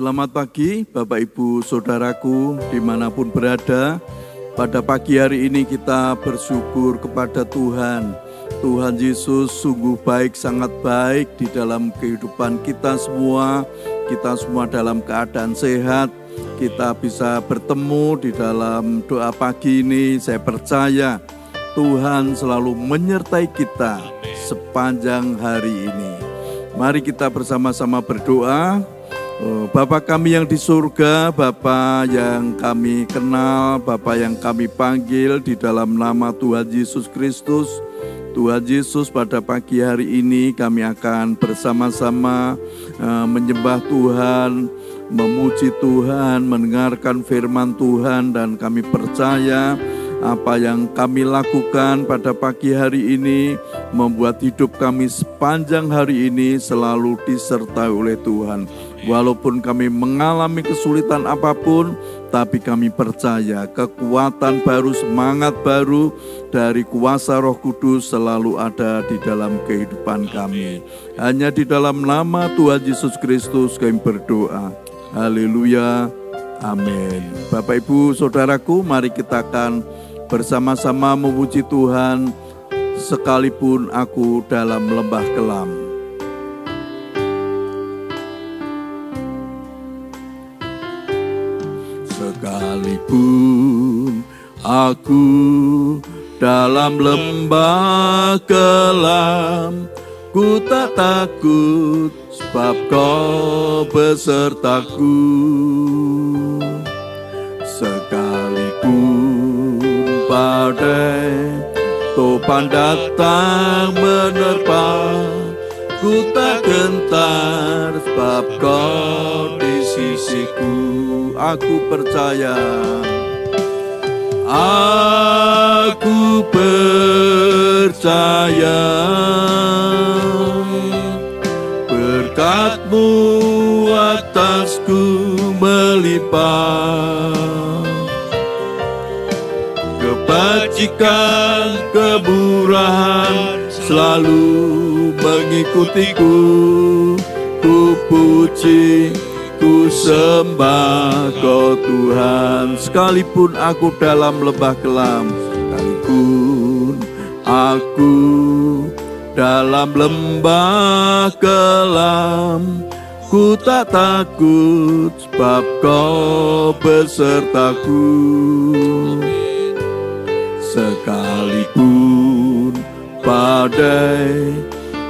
Selamat pagi Bapak Ibu Saudaraku dimanapun berada. Pada pagi hari ini kita bersyukur kepada Tuhan. Tuhan Yesus sungguh baik, sangat baik di dalam kehidupan kita semua. Kita semua dalam keadaan sehat. Kita bisa bertemu di dalam doa pagi ini. Saya percaya Tuhan selalu menyertai kita sepanjang hari ini. Mari kita bersama-sama berdoa. Bapa kami yang di surga, Bapa yang kami kenal, Bapa yang kami panggil di dalam nama Tuhan Yesus Kristus. Tuhan Yesus, pada pagi hari ini kami akan bersama-sama menyembah Tuhan, memuji Tuhan, mendengarkan firman Tuhan, dan kami percaya apa yang kami lakukan pada pagi hari ini membuat hidup kami sepanjang hari ini selalu disertai oleh Tuhan. Walaupun kami mengalami kesulitan apapun, tapi kami percaya kekuatan baru, semangat baru dari kuasa Roh Kudus selalu ada di dalam kehidupan kami. Hanya di dalam nama Tuhan Yesus Kristus kami berdoa. Haleluya. Amin. Bapak Ibu Saudaraku, mari kita akan bersama-sama memuji Tuhan sekalipun aku dalam lembah kelam. Sekalipun aku dalam lembah kelam, ku tak takut sebab Kau besertaku. Sekalipun badai topan datang menerpa, ku tak gentar sebab Kau di sisiku. Aku percaya, aku percaya, berkat-Mu atasku melimpah. Kebajikan, kemurahan selalu mengikutiku. Ku puji, ku sembah Kau Tuhan. Sekalipun aku dalam lembah kelam, sekalipun aku dalam lembah kelam, ku tak takut sebab Kau besertaku. Sekalipun badai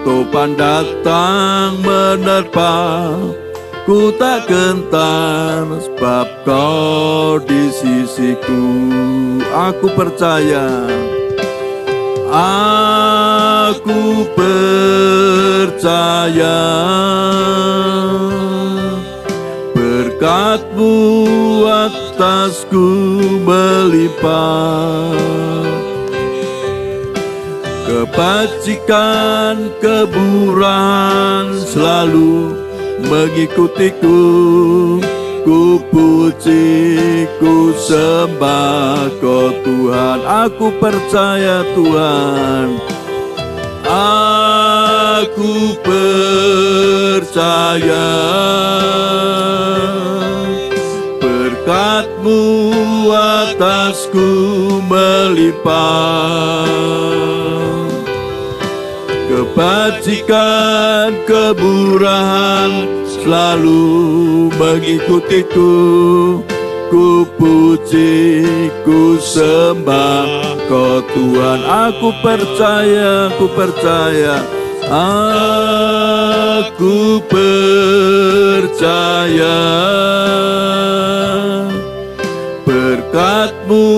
topan datang menerpa, ku tak gentar sebab Kau di sisiku. Aku percaya, aku percaya, berkat-Mu atasku melimpah. Kebajikan, kemurahan selalu mengikutiku. Ku puji, ku sembah Kau Tuhan. Aku percaya Tuhan, aku percaya, berkat-Mu atasku melimpah. Kebajikan, kemurahan selalu mengikutiku. Ku puji, ku sembah Kau Tuhan. Aku percaya, aku percaya, aku percaya, berkat-Mu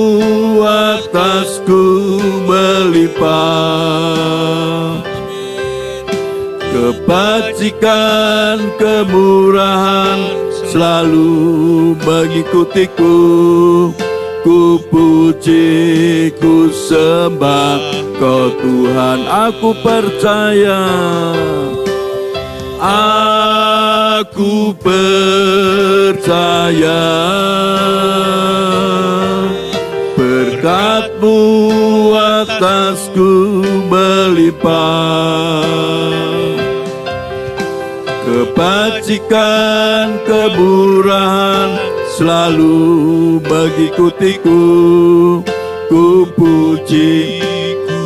atasku melimpah. Kebajikan, kemurahan selalu mengikutiku. Ku puji, ku sembah Kau Tuhan. Aku percaya, aku percaya, berkat-Mu atasku melimpah. Pacikan kemurahan selalu mengikutiku. Ku puji,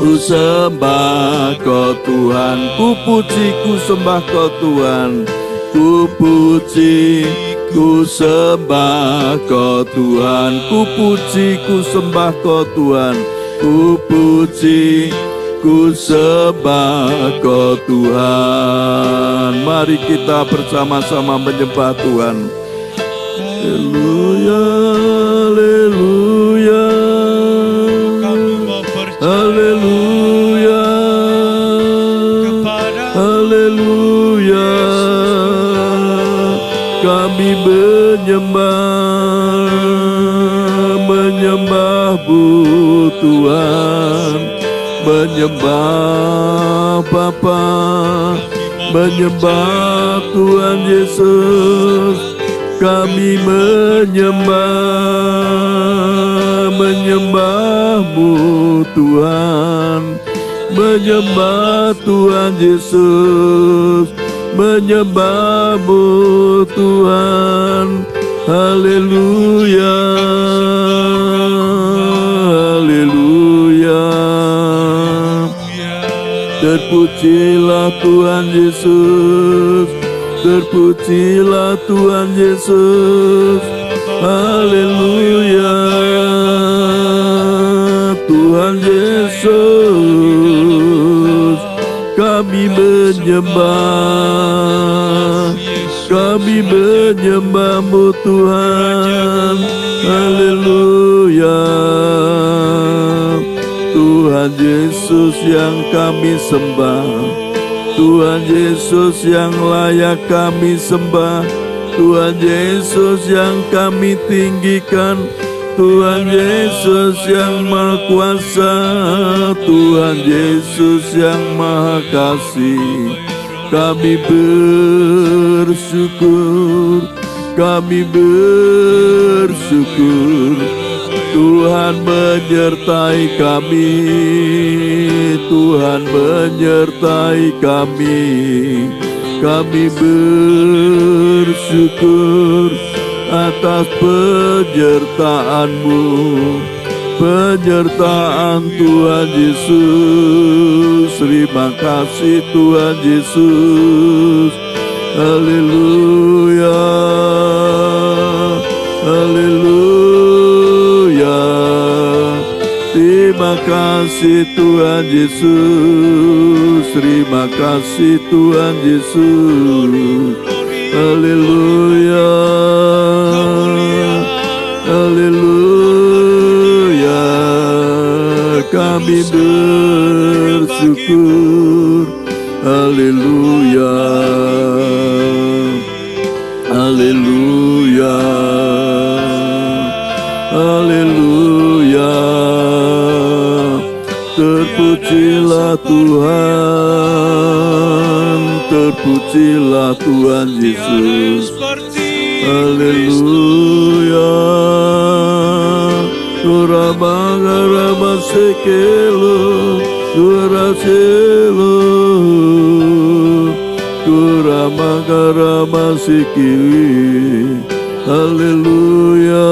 ku sembah Kau Tuhan. Ku puji, ku sembah Kau Tuhan. Ku puji, ku sembah Kau Tuhan. Ku puji, ku sembah Kau Tuhan. Ku puji, ku sembah Kau Tuhan. Mari kita bersama-sama menyembah Tuhan. Haleluya, haleluya, haleluya, haleluya. Kami menyembah-Mu Tuhan, menyembah Bapa, menyembah Tuhan Yesus. Kami menyembah-Mu Tuhan, menyembah Tuhan Yesus, menyembah-Mu Tuhan. Haleluya, haleluya. Terpujilah Tuhan Yesus, terpujilah Tuhan Yesus. Haleluya, Tuhan Yesus. Kami menyembah, kami menyembah-Mu Tuhan. Haleluya, Tuhan Yesus yang kami sembah, Tuhan Yesus yang layak kami sembah, Tuhan Yesus yang kami tinggikan, Tuhan Yesus yang Maha Kuasa, Tuhan Yesus yang Maha Kasih. Kami bersyukur, kami bersyukur. Tuhan menyertai kami, Tuhan menyertai kami. Kami bersyukur atas penyertaan-Mu, penyertaan Tuhan Yesus. Terima kasih Tuhan Yesus. Haleluya, haleluya. Terima kasih Tuhan Yesus. Terima kasih Tuhan Yesus. Haleluya, haleluya. Kami bersyukur. Haleluya, haleluya, haleluya. Terpujilah Tuhan, terpujilah Tuhan Yesus. Haleluya. Kurama sekelo, kuraselo, kurama sekili. Haleluya,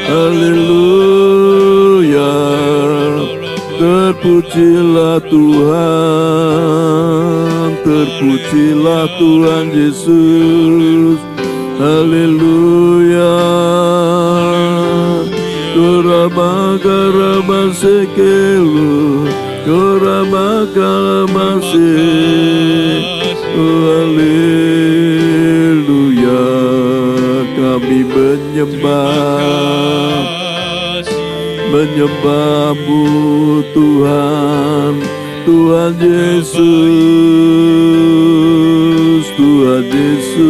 haleluya. Terpujilah Tuhan, terpujilah Tuhan Yesus. Haleluya. Kurama sekelo, kurama se. Haleluya. Kami menyembah-Mu Tuhan, Tuhan Yesus, Tuhan Yesus,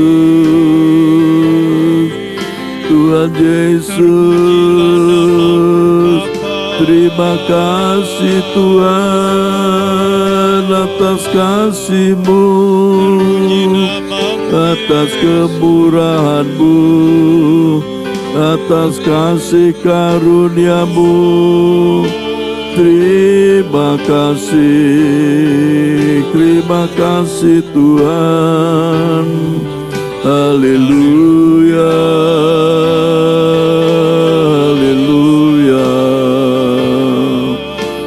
Tuhan Yesus. Terima kasih Tuhan atas kasih-Mu, atas kemurahan-Mu, atas kasih karunia-Mu. Terima kasih Tuhan. Haleluya, haleluya,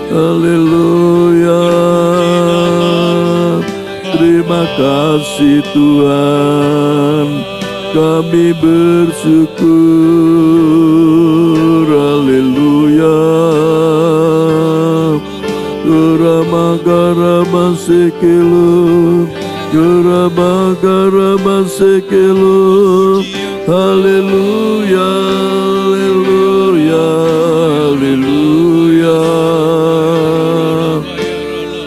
haleluya. Terima kasih Tuhan, kami bersyukur. Haleluya. Garama sekelo, garama sekelo. Haleluya, haleluya, haleluya.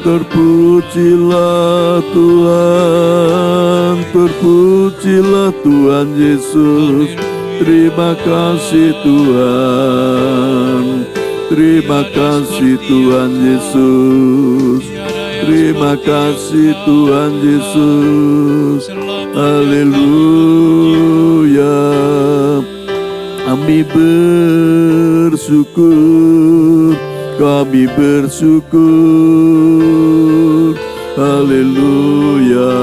Terpujilah Tuhan, terpujilah Tuhan Yesus. Terima kasih Tuhan. Terima kasih Tuhan Yesus. Terima kasih Tuhan Yesus. Haleluya. Kami bersyukur. Kami bersyukur. Haleluya.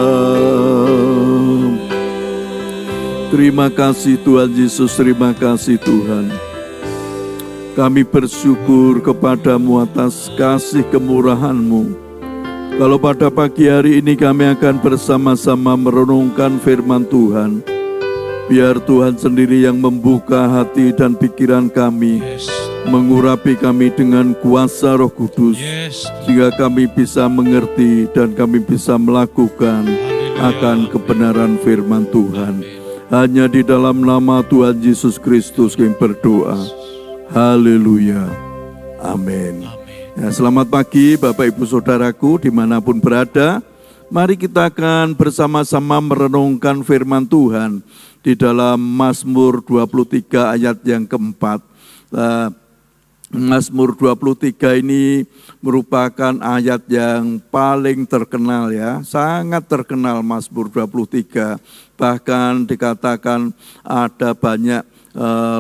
Terima kasih Tuhan Yesus. Terima kasih Tuhan. Kami bersyukur kepadamu atas kasih kemurahan-Mu. Kalau pada pagi hari ini kami akan bersama-sama merenungkan firman Tuhan, biar Tuhan sendiri yang membuka hati dan pikiran kami, mengurapi kami dengan kuasa Roh Kudus, sehingga kami bisa mengerti dan kami bisa melakukan akan kebenaran firman Tuhan. Hanya di dalam nama Tuhan Yesus Kristus kami berdoa. Haleluya, amin. Ya, selamat pagi Bapak Ibu Saudaraku dimanapun berada. Mari kita akan bersama-sama merenungkan firman Tuhan di dalam Mazmur 23 ayat yang keempat. Mazmur 23 ini merupakan ayat yang paling terkenal ya, sangat terkenal Mazmur 23. Bahkan dikatakan ada banyak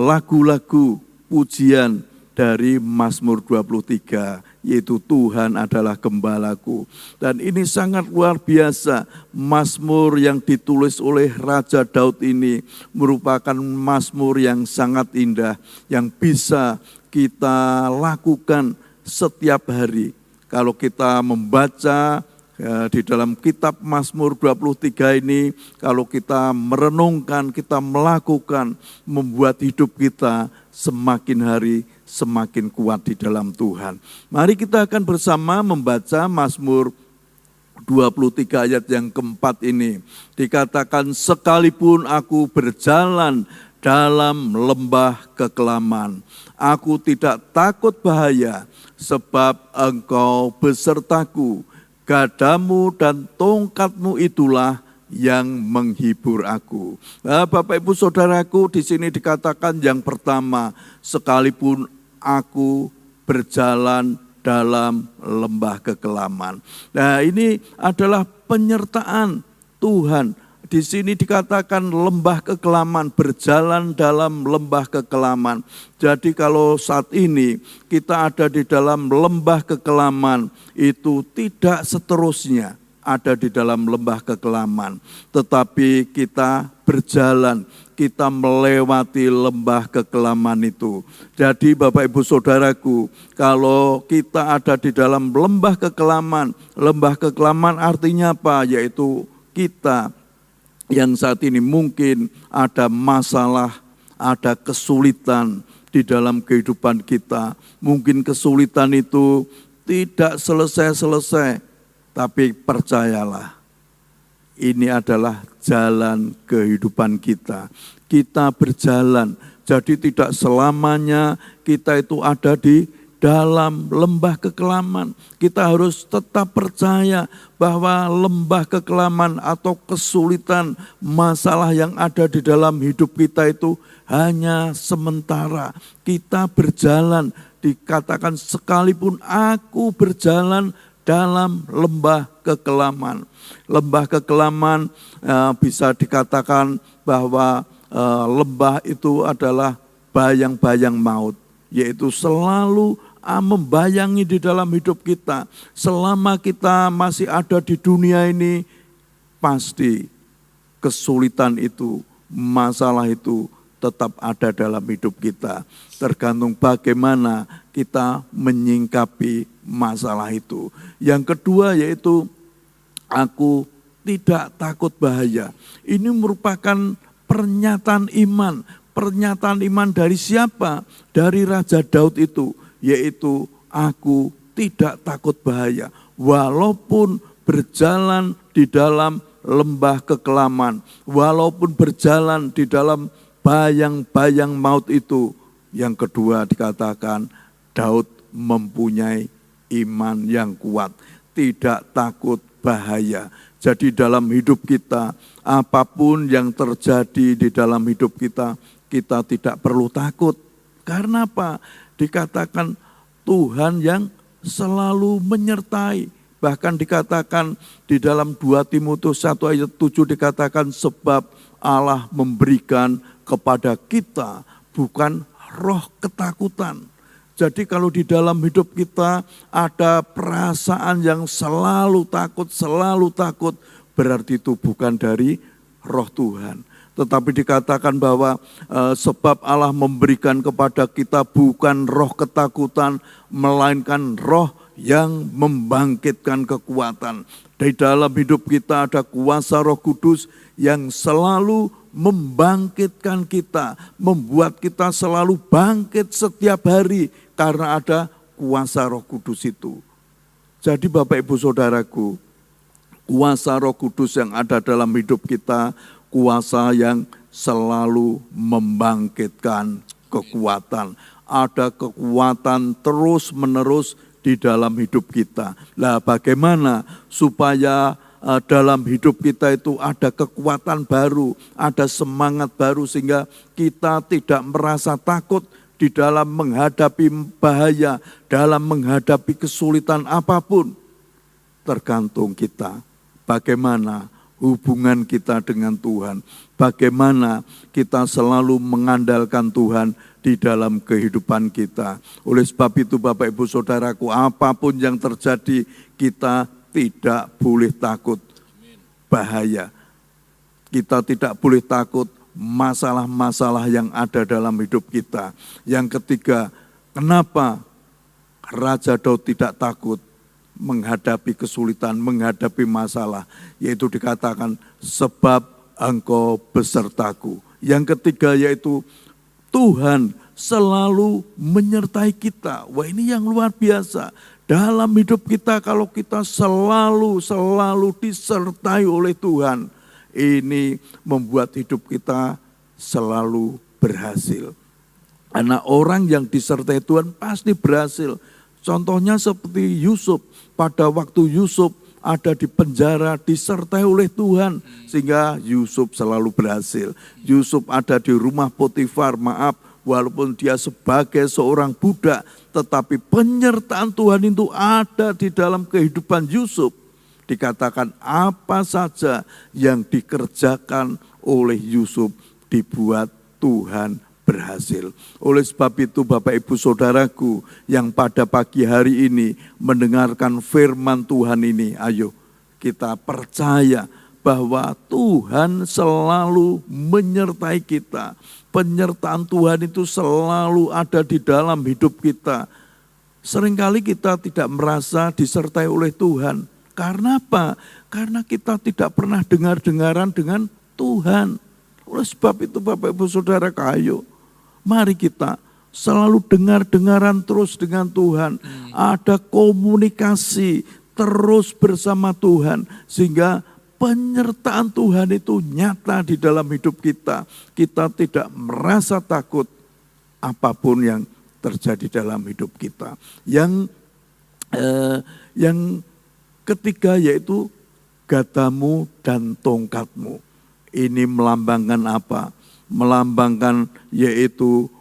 lagu-lagu pujian dari Mazmur 23, yaitu Tuhan adalah gembalaku. Dan ini sangat luar biasa, Mazmur yang ditulis oleh Raja Daud ini merupakan Mazmur yang sangat indah, yang bisa kita lakukan setiap hari. Kalau kita membaca di dalam kitab Mazmur 23 ini, kalau kita merenungkan, kita melakukan, membuat hidup kita semakin hari semakin kuat di dalam Tuhan. Mari kita akan bersama membaca Mazmur 23 ayat yang keempat ini. Dikatakan, sekalipun aku berjalan dalam lembah kekelaman, aku tidak takut bahaya, sebab Engkau besertaku. Gadamu dan tongkatmu itulah yang menghibur aku. Nah, Bapak Ibu Saudaraku, di sini dikatakan yang pertama, sekalipun aku berjalan dalam lembah kekelaman. Nah, ini adalah penyertaan Tuhan. Di sini dikatakan lembah kekelaman, berjalan dalam lembah kekelaman. Jadi kalau saat ini kita ada di dalam lembah kekelaman, itu tidak seterusnya ada di dalam lembah kekelaman. Tetapi kita berjalan, kita melewati lembah kekelaman itu. Jadi Bapak Ibu Saudaraku, kalau kita ada di dalam lembah kekelaman artinya apa? Yaitu kita yang saat ini mungkin ada masalah, ada kesulitan di dalam kehidupan kita. Mungkin kesulitan itu tidak selesai-selesai, tapi percayalah, ini adalah jalan kehidupan kita. Kita berjalan, jadi tidak selamanya kita itu ada di dalam lembah kekelaman. Kita harus tetap percaya bahwa lembah kekelaman atau kesulitan, masalah yang ada di dalam hidup kita itu hanya sementara. Kita berjalan, dikatakan sekalipun aku berjalan dalam lembah kekelaman. Lembah kekelaman bisa dikatakan bahwa lembah itu adalah bayang-bayang maut, yaitu selalu membayangi di dalam hidup kita. Selama kita masih ada di dunia ini, pasti kesulitan itu, masalah itu tetap ada dalam hidup kita. Tergantung bagaimana kita menyingkapi masalah itu. Yang kedua yaitu aku tidak takut bahaya. Ini merupakan pernyataan iman. Pernyataan iman dari siapa? Dari Raja Daud itu, yaitu aku tidak takut bahaya. Walaupun berjalan di dalam lembah kekelaman, walaupun berjalan di dalam bayang-bayang maut itu. Yang kedua dikatakan Daud mempunyai iman yang kuat, tidak takut bahaya. Jadi dalam hidup kita, apapun yang terjadi di dalam hidup kita, kita tidak perlu takut. Karena apa? Dikatakan Tuhan yang selalu menyertai. Bahkan dikatakan di dalam 2 Timotius 1 ayat 7 dikatakan sebab Allah memberikan kepada kita bukan roh ketakutan. Jadi kalau di dalam hidup kita ada perasaan yang selalu takut, berarti itu bukan dari roh Tuhan. Tetapi dikatakan bahwa sebab Allah memberikan kepada kita bukan roh ketakutan, melainkan roh yang membangkitkan kekuatan. Di dalam hidup kita ada kuasa Roh Kudus yang selalu membangkitkan kita, membuat kita selalu bangkit setiap hari karena ada kuasa Roh Kudus itu. Jadi Bapak Ibu Saudaraku, kuasa Roh Kudus yang ada dalam hidup kita, kuasa yang selalu membangkitkan kekuatan. Ada kekuatan terus-menerus di dalam hidup kita. Nah, bagaimana supaya dalam hidup kita itu ada kekuatan baru, ada semangat baru sehingga kita tidak merasa takut di dalam menghadapi bahaya, dalam menghadapi kesulitan apapun. Tergantung kita, bagaimana hubungan kita dengan Tuhan, bagaimana kita selalu mengandalkan Tuhan di dalam kehidupan kita. Oleh sebab itu Bapak Ibu Saudaraku, apapun yang terjadi kita tidak boleh takut bahaya. Kita tidak boleh takut masalah-masalah yang ada dalam hidup kita. Yang ketiga, kenapa Raja Daud tidak takut menghadapi kesulitan, menghadapi masalah? Yaitu dikatakan sebab Engkau besertaku. Yang ketiga yaitu Tuhan selalu menyertai kita. Wah, ini yang luar biasa. Dalam hidup kita kalau kita selalu disertai oleh Tuhan, ini membuat hidup kita selalu berhasil. Karena orang yang disertai Tuhan pasti berhasil. Contohnya seperti Yusuf. Pada waktu Yusuf ada di penjara disertai oleh Tuhan sehingga Yusuf selalu berhasil. Yusuf ada di rumah Potifar, walaupun dia sebagai seorang budak, tetapi penyertaan Tuhan itu ada di dalam kehidupan Yusuf. Dikatakan apa saja yang dikerjakan oleh Yusuf dibuat Tuhan berhasil. Oleh sebab itu Bapak Ibu Saudaraku yang pada pagi hari ini mendengarkan firman Tuhan ini, ayo kita percaya bahwa Tuhan selalu menyertai kita. Penyertaan Tuhan itu selalu ada di dalam hidup kita. Seringkali kita tidak merasa disertai oleh Tuhan. Karena apa? Karena kita tidak pernah dengar-dengaran dengan Tuhan. Oleh sebab itu Bapak Ibu Saudara, ayo mari kita selalu dengar-dengaran terus dengan Tuhan. Ada komunikasi terus bersama Tuhan sehingga penyertaan Tuhan itu nyata di dalam hidup kita. Kita tidak merasa takut apapun yang terjadi dalam hidup kita. Yang ketiga yaitu gadamu dan tongkatmu. Ini melambangkan apa? Melambangkan yaitu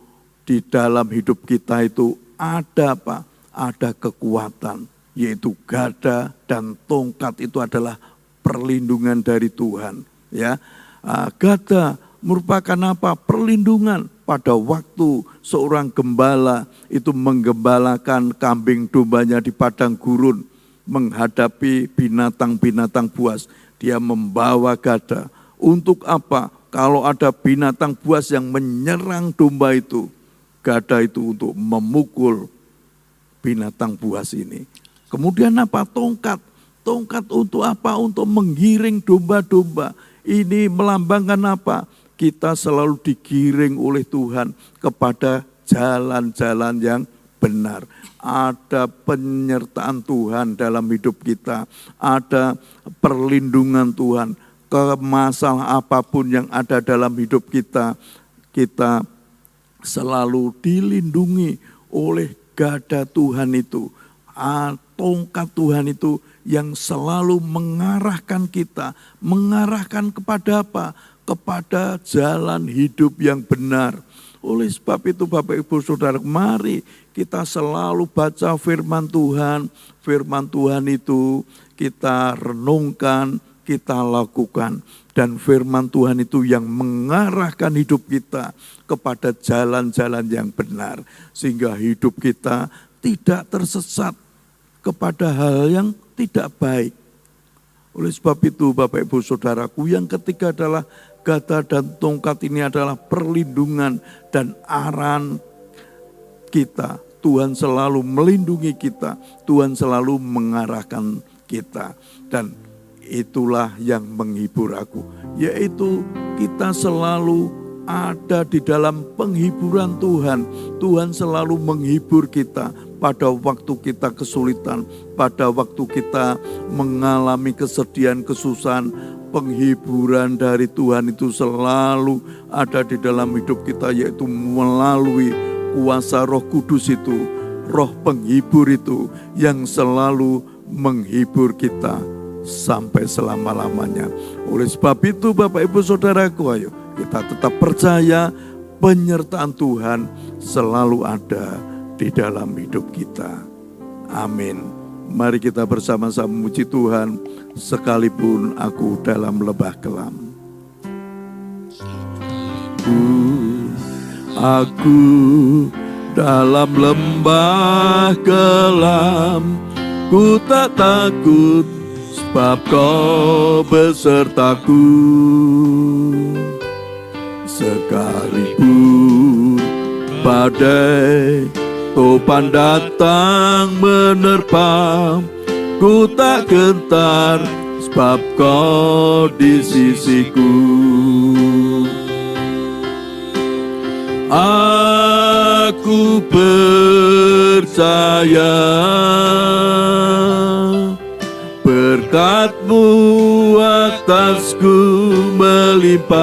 di dalam hidup kita itu ada apa? Ada kekuatan, yaitu gada dan tongkat itu adalah perlindungan dari Tuhan. Ya, gada merupakan apa? Perlindungan. pada waktu seorang gembala itu menggembalakan kambing dombanya di padang gurun menghadapi binatang-binatang buas. Dia membawa gada. Untuk apa? Kalau ada binatang buas yang menyerang domba itu, gada itu untuk memukul binatang buas ini. Kemudian apa? Tongkat. Tongkat untuk apa? Untuk menggiring domba-domba. Ini melambangkan apa? Kita selalu digiring oleh Tuhan kepada jalan-jalan yang benar. Ada penyertaan Tuhan dalam hidup kita. Ada perlindungan Tuhan. Ke masalah apapun yang ada dalam hidup kita, kita selalu dilindungi oleh gada Tuhan itu. Tongkat Tuhan itu yang selalu mengarahkan kita. Mengarahkan kepada apa? Kepada jalan hidup yang benar. Oleh sebab itu Bapak Ibu Saudara, mari kita selalu baca firman Tuhan. Firman Tuhan itu kita renungkan, kita lakukan. Dan firman Tuhan itu yang mengarahkan hidup kita kepada jalan-jalan yang benar. Sehingga hidup kita tidak tersesat kepada hal yang tidak baik. Oleh sebab itu Bapak Ibu Saudaraku, yang ketiga adalah gada dan tongkat ini adalah perlindungan dan arahan kita. Tuhan selalu melindungi kita, Tuhan selalu mengarahkan kita. Dan itulah yang menghibur aku, yaitu kita selalu ada di dalam penghiburan Tuhan. Tuhan selalu menghibur kita pada waktu kita kesulitan, pada waktu kita mengalami kesedihan, kesusahan. Penghiburan dari Tuhan itu selalu ada di dalam hidup kita, yaitu melalui kuasa Roh Kudus itu, Roh penghibur itu yang selalu menghibur kita sampai selama-lamanya. Oleh sebab itu Bapak Ibu Saudaraku, ayo kita tetap percaya penyertaan Tuhan selalu ada di dalam hidup kita. Amin. Mari kita bersama-sama memuji Tuhan, sekalipun aku dalam lembah kelam. Aku dalam lembah kelam, ku tak takut sebab Kau besertaku. Sekalipun badai topan datang menerpa, ku tak gentar sebab Kau di sisiku. Aku percaya berkat-Mu atasku melimpah.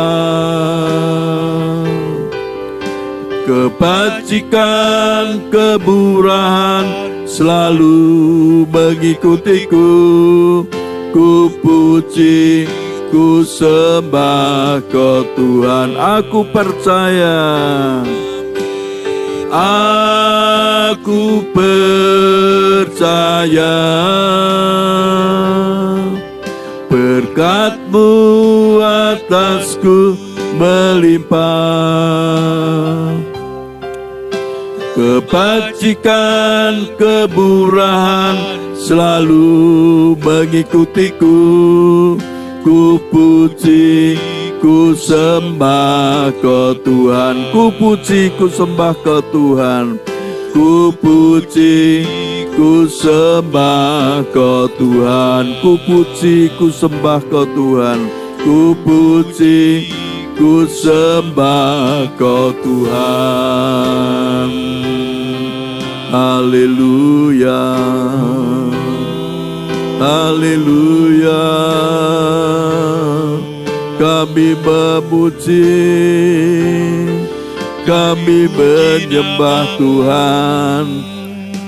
Kebajikan, kemurahan selalu mengikutiku. Ku puji, ku sembah Kau Tuhan. Aku percaya, aku percaya berkat-Mu atasku melimpah. Kebajikan, kemurahan selalu mengikutiku. Ku puji, ku sembah Kau Tuhan. Ku puji, ku sembah Kau Tuhan. Ku puji, ku sembah Kau Tuhan. Ku puji, ku sembah Kau Tuhan. Ku puji, ku sembah Kau Tuhan. Haleluya, haleluya. Kami memuji, kami menyembah Tuhan.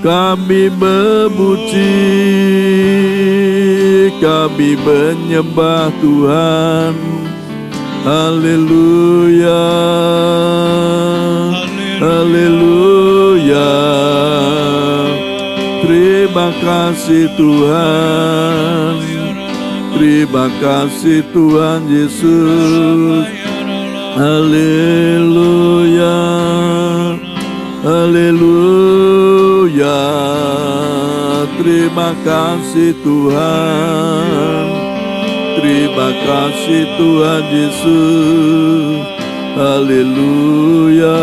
Kami memuji, kami menyembah Tuhan. Haleluya, haleluya. Terima kasih Tuhan, terima kasih Tuhan Yesus. Haleluya, haleluya. Terima kasih Tuhan, terima kasih Tuhan Yesus. Haleluya,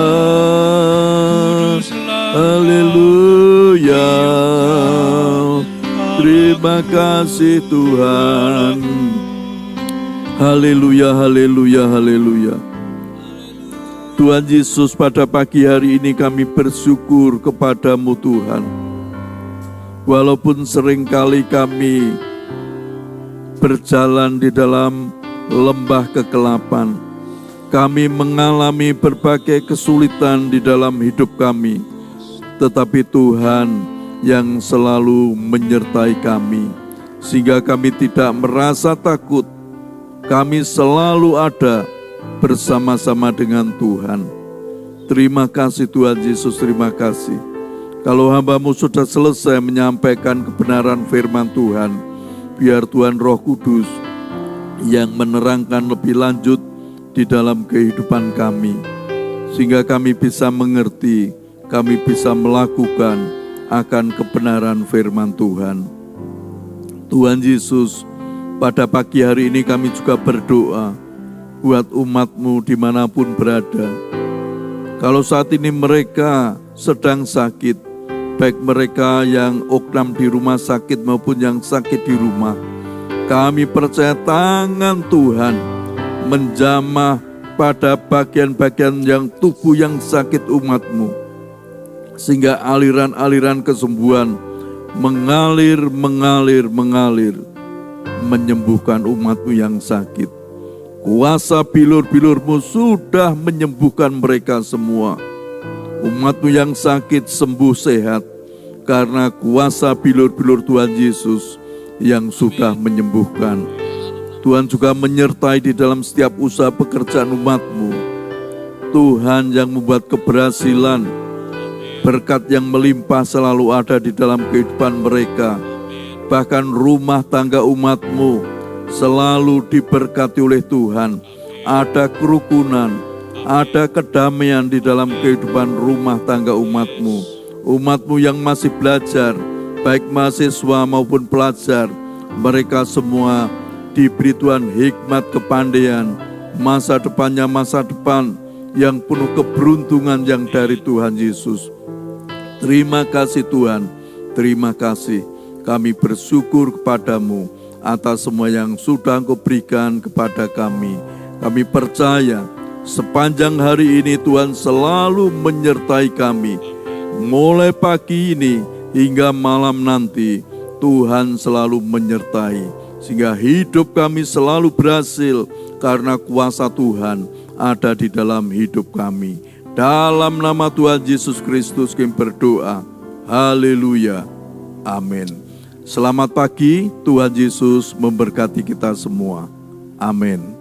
haleluya. Terima kasih Tuhan. Haleluya, haleluya, haleluya. Tuhan Yesus, pada pagi hari ini kami bersyukur kepada-Mu Tuhan. Walaupun seringkali kami berjalan di dalam lembah kegelapan, kami mengalami berbagai kesulitan di dalam hidup kami, tetapi Tuhan yang selalu menyertai kami, sehingga kami tidak merasa takut. Kami selalu ada bersama-sama dengan Tuhan. Terima kasih Tuhan Yesus, terima kasih. Kalau hamba-Mu sudah selesai menyampaikan kebenaran firman Tuhan, biar Tuhan Roh Kudus yang menerangkan lebih lanjut di dalam kehidupan kami, sehingga kami bisa mengerti, kami bisa melakukan akan kebenaran firman Tuhan. Tuhan Yesus, pada pagi hari ini kami juga berdoa buat umat-Mu dimanapun berada. Kalau saat ini mereka sedang sakit, baik mereka yang oknam di rumah sakit maupun yang sakit di rumah, kami percaya tangan Tuhan menjamah pada bagian-bagian yang tubuh yang sakit umat-Mu, sehingga aliran-aliran kesembuhan mengalir, menyembuhkan umat-Mu yang sakit. Kuasa bilur-bilur-Mu sudah menyembuhkan mereka semua. Umat-Mu yang sakit sembuh sehat, karena kuasa bilur-bilur Tuhan Yesus yang sudah menyembuhkan. Tuhan juga menyertai di dalam setiap usaha pekerjaan umat-Mu. Tuhan yang membuat keberhasilan, berkat yang melimpah selalu ada di dalam kehidupan mereka. Bahkan rumah tangga umat-Mu selalu diberkati oleh Tuhan. Ada kerukunan, ada kedamaian di dalam kehidupan rumah tangga umat-Mu. Umat-Mu yang masih belajar, baik mahasiswa maupun pelajar, mereka semua diberi Tuhan hikmat kepandaian, masa depannya masa depan yang penuh keberuntungan yang dari Tuhan Yesus. Terima kasih Tuhan, terima kasih. Kami bersyukur kepada-Mu atas semua yang sudah Engkau berikan kepada kami. Kami percaya sepanjang hari ini Tuhan selalu menyertai kami. Mulai pagi ini hingga malam nanti, Tuhan selalu menyertai, sehingga hidup kami selalu berhasil karena kuasa Tuhan ada di dalam hidup kami. Dalam nama Tuhan Yesus Kristus kami berdoa. Haleluya. Amin. Selamat pagi, Tuhan Yesus memberkati kita semua. Amin.